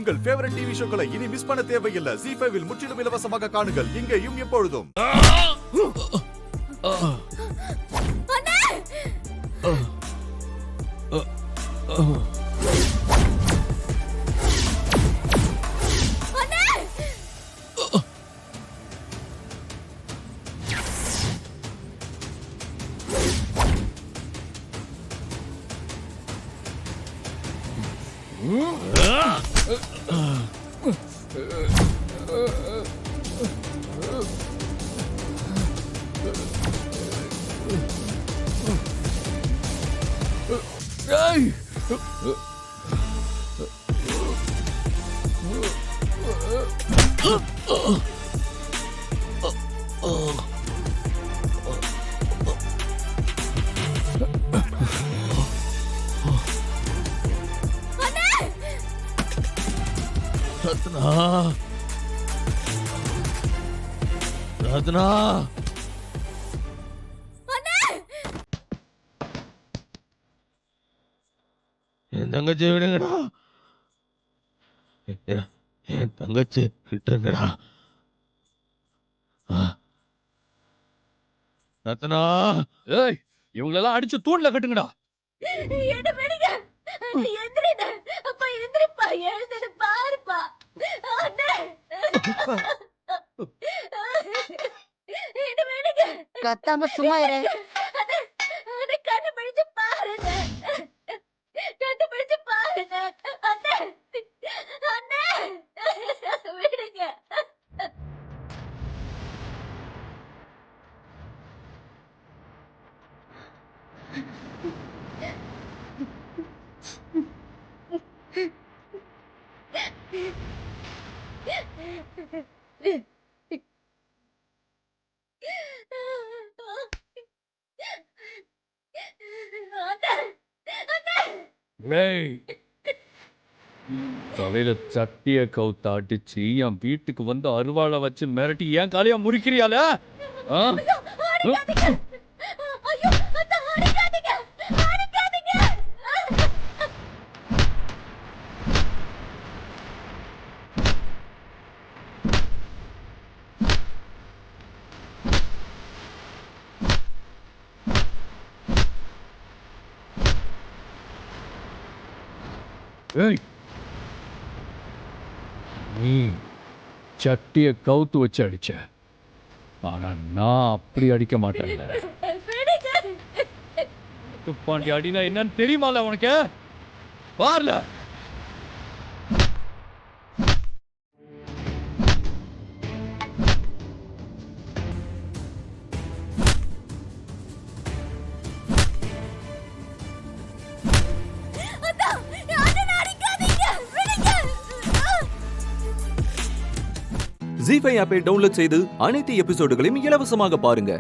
உங்கள் favourite TV ஷோக்களை இனி miss பண்ண தேவையில்லை. ZEE5 இல் முற்றிலும் இலவசமாக காணுங்கள், இங்கேயும் எப்பொழுதும். ரத்னா என் தங்கச்சி விடுங்கடா, என் தங்கச்சி விட்டுருங்கடா. ரத்னா, ஏய், இவங்களெல்லாம் அடிச்சு தூண்ல கட்டுங்கடா. கத்தாம சும்மா இரு. தலையில சட்டிய கவுத்த அடிச்சு என் வீட்டுக்கு வந்து அருவாளை வச்சு மிரட்டி ஏன் காலையா முறிக்கிறியால? ஏய், நீ சட்டிய கவுத்து வச்சு அடிச்ச, ஆனா நான் அப்படி அடிக்க மாட்டேன். துப்பாண்டி அடினா என்னன்னு தெரியுமால உனக்கு? பாருல. ZEE5 ஆப்பை டவுன்லோட் செய்து அனைத்து எபிசோடுகளையும் இலவசமாக பாருங்க.